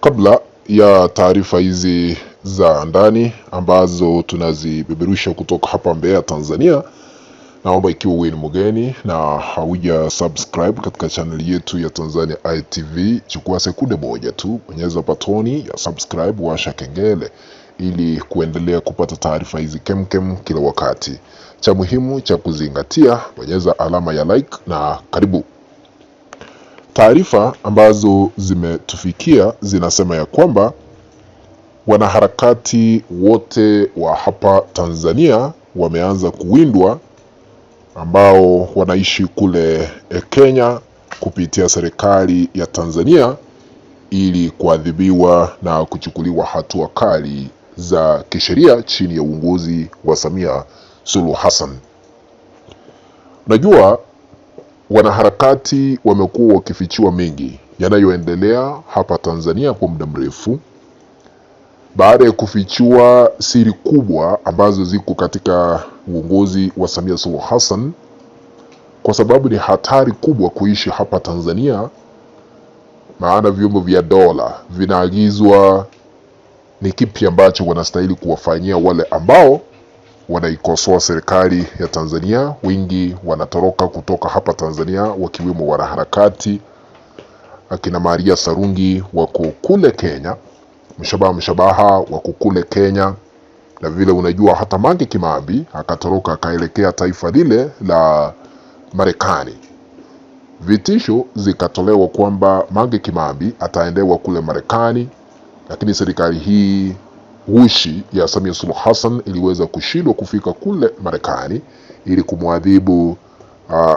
Kabla ya taarifa hizi za ndani ambazo tunazibeberusha kutoka hapa Mbeya, Tanzania, naomba ikiwa wewe ni mgeni na hauja subscribe katika channel yetu ya Tanzania ITV, chukua sekunde moja tu, bonyeza batoni ya subscribe, washa kengele ili kuendelea kupata taarifa hizi kemkem kila wakati. Cha muhimu cha kuzingatia, bonyeza alama ya like na karibu. Taarifa ambazo zimetufikia zinasema ya kwamba wanaharakati wote wa hapa Tanzania wameanza kuwindwa, ambao wanaishi kule Kenya kupitia serikali ya Tanzania ili kuadhibiwa na kuchukuliwa hatua kali za kisheria chini ya uongozi wa Samia Suluhu Hassan. Unajua, wanaharakati wamekuwa wakifichua mengi yanayoendelea hapa Tanzania kwa muda mrefu, baada ya kufichua siri kubwa ambazo ziko katika uongozi wa Samia Suluhu Hassan, kwa sababu ni hatari kubwa kuishi hapa Tanzania, maana vyombo vya dola vinaagizwa ni kipi ambacho wanastahili kuwafanyia wale ambao wanaikosoa serikali ya Tanzania. Wengi wanatoroka kutoka hapa Tanzania, wakiwemo wanaharakati akina Maria Sarungi wako kule Kenya, Mshabaha wako kule Kenya, na vile unajua hata Mange Kimambi akatoroka akaelekea taifa lile la Marekani. Vitisho zikatolewa kwamba Mange Kimambi ataendewa kule Marekani, lakini serikali hii ushi ya Samia Suluhu Hassan iliweza kushindwa kufika kule Marekani ili kumwadhibu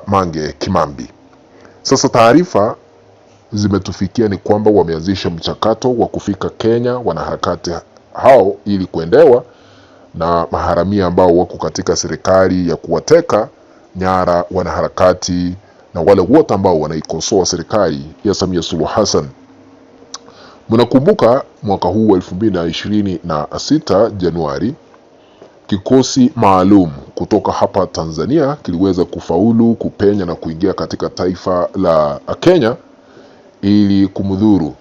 Mange Kimambi. Sasa taarifa zimetufikia ni kwamba wameanzisha mchakato wa kufika Kenya wanaharakati hao ili kuendewa na maharamia ambao wako katika serikali ya kuwateka nyara wanaharakati na wale wote ambao wanaikosoa serikali ya Samia Suluhu Hassan. Mnakumbuka mwaka huu wa 2026 Januari, kikosi maalum kutoka hapa Tanzania kiliweza kufaulu kupenya na kuingia katika taifa la Kenya ili kumdhuru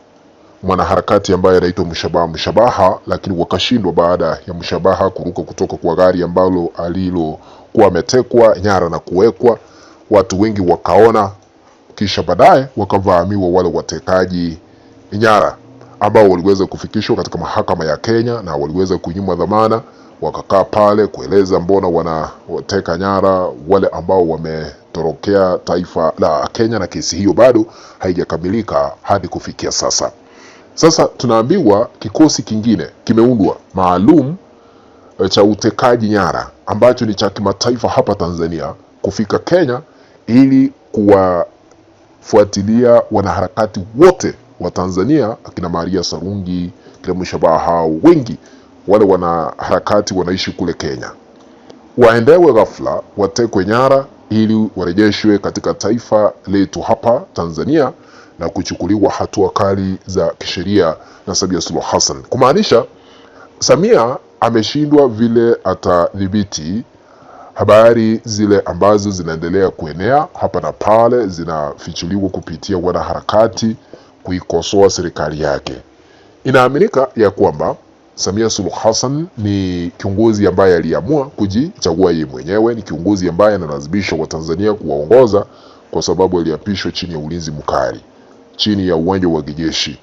mwanaharakati ambaye anaitwa Mshabaha, lakini wakashindwa baada ya Mshabaha kuruka kutoka kwa gari ambalo alilokuwa ametekwa nyara na kuwekwa. Watu wengi wakaona, kisha baadaye wakavamiwa wale watekaji nyara ambao waliweza kufikishwa katika mahakama ya Kenya na waliweza kunyimwa dhamana. Wakakaa pale kueleza mbona wanateka nyara wale ambao wametorokea taifa la Kenya, na kesi hiyo bado haijakamilika hadi kufikia sasa. Sasa tunaambiwa kikosi kingine kimeundwa maalum cha utekaji nyara ambacho ni cha kimataifa hapa Tanzania kufika Kenya ili kuwafuatilia wanaharakati wote wa Tanzania, akina Maria Sarungi, kina Mshabaha, wengi wale wanaharakati wanaishi kule Kenya, waendewe ghafla, watekwe nyara ili warejeshwe katika taifa letu hapa Tanzania na kuchukuliwa hatua kali za kisheria na Samia Suluhu Hassan. Kumaanisha Samia ameshindwa vile atadhibiti habari zile ambazo zinaendelea kuenea hapa na pale, zinafichuliwa kupitia wanaharakati kuikosoa serikali yake. Inaaminika ya kwamba Samia Suluhu Hassan ni kiongozi ambaye aliamua kujichagua yeye mwenyewe, ni kiongozi ambaye analazimisha Watanzania kuwaongoza kwa sababu aliapishwa chini ya ulinzi mkali, chini ya uwanja wa kijeshi.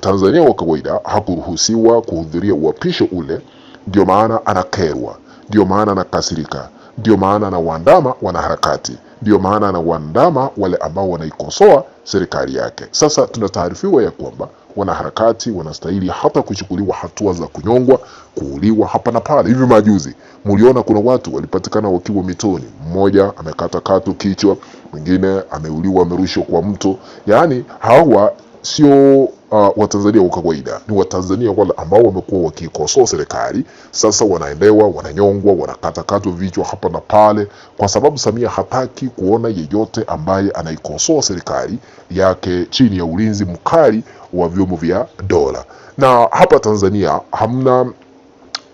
Tanzania wa kawaida hakuruhusiwa kuhudhuria uapisho ule, ndio maana anakerwa, ndio maana anakasirika, ndio maana anawaandama wanaharakati, ndio maana anawaandama wale ambao wanaikosoa serikali yake. Sasa tunataarifiwa ya kwamba wanaharakati wanastahili hata kuchukuliwa hatua za kunyongwa, kuuliwa hapa na pale. Hivi majuzi mliona kuna watu walipatikana wakiwa mitoni, mmoja amekata kichwa, mwingine ameuliwa, amerushwa kwa mto. Yaani hawa sio Watanzania wa kawaida, ni Watanzania wale ambao wamekuwa wakikosoa serikali. Sasa wanaendewa, wananyongwa, wanakatakatwa vichwa hapa na pale, kwa sababu Samia hataki kuona yeyote ambaye anaikosoa serikali yake chini ya ulinzi mkali wa vyombo vya dola. Na hapa Tanzania hamna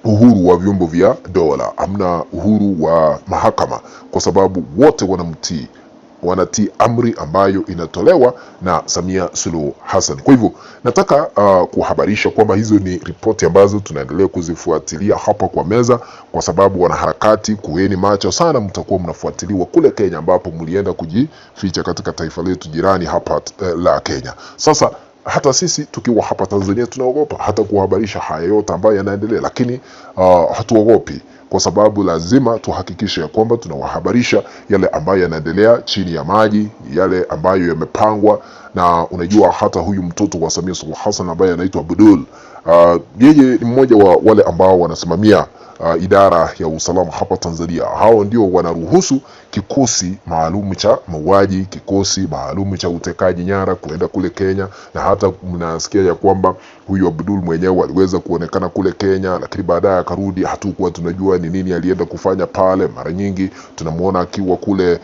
uhuru wa vyombo vya dola, hamna uhuru wa mahakama, kwa sababu wote wanamtii wanatii amri ambayo inatolewa na Samia Suluhu Hassan. Kwa hivyo nataka kuhabarisha kwamba hizo ni ripoti ambazo tunaendelea kuzifuatilia hapa kwa meza, kwa sababu wanaharakati, kuweni macho sana, mtakuwa mnafuatiliwa kule Kenya ambapo mlienda kujificha katika taifa letu jirani hapa la Kenya. Sasa hata sisi tukiwa hapa Tanzania tunaogopa hata kuhabarisha haya yote ambayo yanaendelea, lakini hatuogopi, kwa sababu lazima tuhakikishe ya kwamba tunawahabarisha yale ambayo yanaendelea chini ya maji, yale ambayo yamepangwa. Na unajua hata huyu mtoto wa Samia Suluhu Hassan ambaye anaitwa Abdul, yeye ni mmoja wa wale ambao wanasimamia idara ya usalama hapa Tanzania. Hao ndio wanaruhusu kikosi maalum cha mauaji, kikosi maalum cha utekaji nyara kuenda kule Kenya. Na hata mnasikia ya kwamba huyu Abdul mwenyewe aliweza kuonekana kule Kenya, lakini baadaye akarudi. Hatukuwa tunajua ni nini alienda kufanya pale. Mara nyingi tunamuona akiwa kule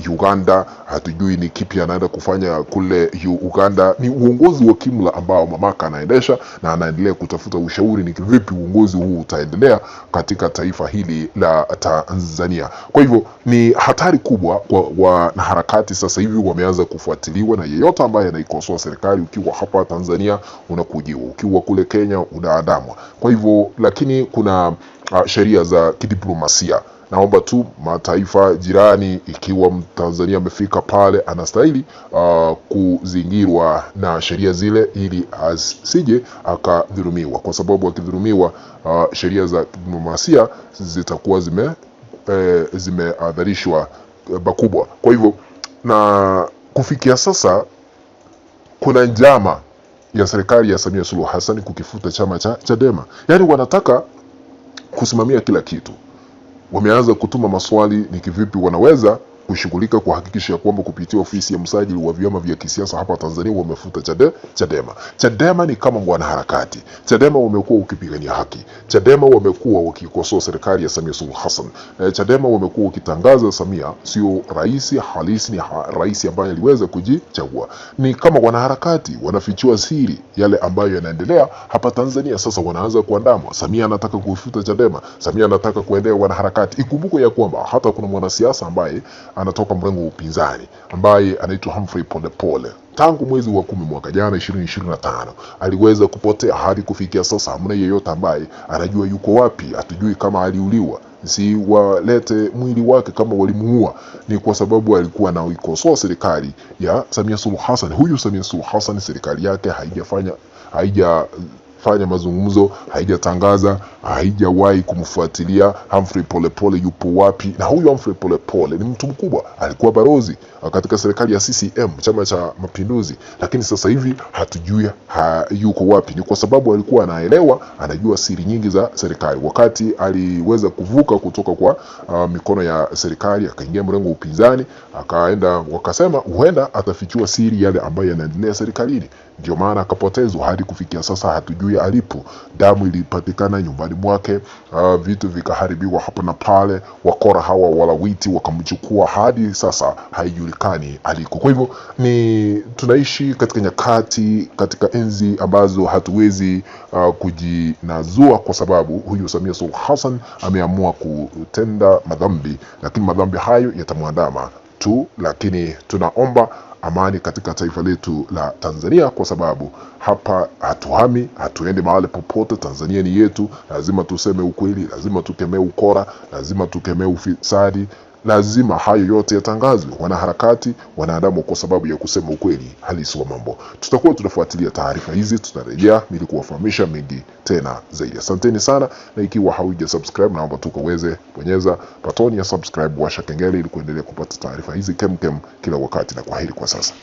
Uganda, hatujui ni kipi anaenda kufanya kule Uganda. Ni uongozi wa kimla ambao mamaka anaendesha, na anaendelea kutafuta ushauri ni vipi uongozi huu utaendelea katika taifa hili la Tanzania. Kwa hivyo ni hatari kubwa kwa wanaharakati. Sasa hivi wameanza kufuatiliwa, na yeyote ambaye anaikosoa serikali, ukiwa hapa Tanzania unakujiwa, ukiwa kule Kenya unaandamwa. Kwa hivyo lakini kuna sheria za kidiplomasia. Naomba tu mataifa jirani, ikiwa Tanzania amefika pale, anastahili kuzingirwa na sheria zile, ili asije akadhulumiwa, kwa sababu akidhulumiwa sheria za diplomasia zitakuwa zimeadharishwa bakubwa. Kwa hivyo, na kufikia sasa kuna njama ya serikali ya Samia Suluhu Hassan kukifuta chama cha Chadema. Yaani wanataka kusimamia kila kitu. Wameanza kutuma maswali ni kivipi wanaweza kushughulika kuhakikisha kwamba kupitia ofisi ya msajili wa vyama vya kisiasa hapa Tanzania wamefuta Chadema. Chadema ni kama wanaharakati. Chadema wamekuwa ukipigania haki. Chadema wamekuwa wakikosoa serikali ya Samia Suluhu Hassan. Chadema wamekuwa ukitangaza Samia sio rais halisi, ni rais ambaye aliweza kujichagua. Ni kama wanaharakati wanafichua siri yale ambayo yanaendelea hapa Tanzania. Sasa wanaanza kuandamwa. Samia anataka kufuta Chadema. Samia anataka kuendea wanaharakati. Ikumbukwe ya kwamba hata kuna mwanasiasa ambaye anatoka mrengo wa upinzani ambaye anaitwa Humphrey Polepole, tangu mwezi wa 10 mwaka jana 2025 aliweza kupotea. Hadi kufikia sasa hamna yeyote ambaye anajua yuko wapi. Hatujui kama aliuliwa, si walete mwili wake kama walimuua. Ni kwa sababu alikuwa anaikosoa serikali ya Samia Suluhu Hassan. Huyu Samia Suluhu Hassan, serikali yake haijafanya mazungumzo, haijatangaza, haijawahi kumfuatilia Humphrey Polepole yupo wapi. Na huyu Humphrey Polepole ni mtu mkubwa, alikuwa balozi katika serikali ya CCM, chama cha Mapinduzi, lakini sasa hivi hatujui yuko wapi. Ni kwa sababu alikuwa anaelewa, anajua siri nyingi za serikali. Wakati aliweza kuvuka kutoka kwa mikono ya serikali akaingia mrengo upinzani, akaenda, wakasema huenda atafichua siri yale ambayo yanaendelea serikalini. Ndio maana akapotezwa. Hadi kufikia sasa hatujui alipo. Damu ilipatikana nyumbani mwake, vitu vikaharibiwa hapa na pale, wakora hawa walawiti wakamchukua. Hadi sasa haijulikani aliko. Kwa hivyo tunaishi katika nyakati, katika enzi ambazo hatuwezi kujinazua, kwa sababu huyu Samia Suluhu Hassan ameamua kutenda madhambi, lakini madhambi hayo yatamwandama tu. Lakini tunaomba amani katika taifa letu la Tanzania, kwa sababu hapa hatuhami, hatuende mahali popote. Tanzania ni yetu. Lazima tuseme ukweli, lazima tukemee ukora, lazima tukemee ufisadi, lazima hayo yote yatangazwe. Wanaharakati wanaandamwa kwa sababu ya kusema ukweli halisi wa mambo. Tutakuwa tunafuatilia taarifa hizi, tutarejea ili kuwafahamisha mengi tena zaidi. Asanteni sana, na ikiwa hauja subscribe, naomba tukaweze bonyeza button ya subscribe, washa kengele ili kuendelea kupata taarifa hizi kemkem kila wakati, na kwaheri kwa sasa.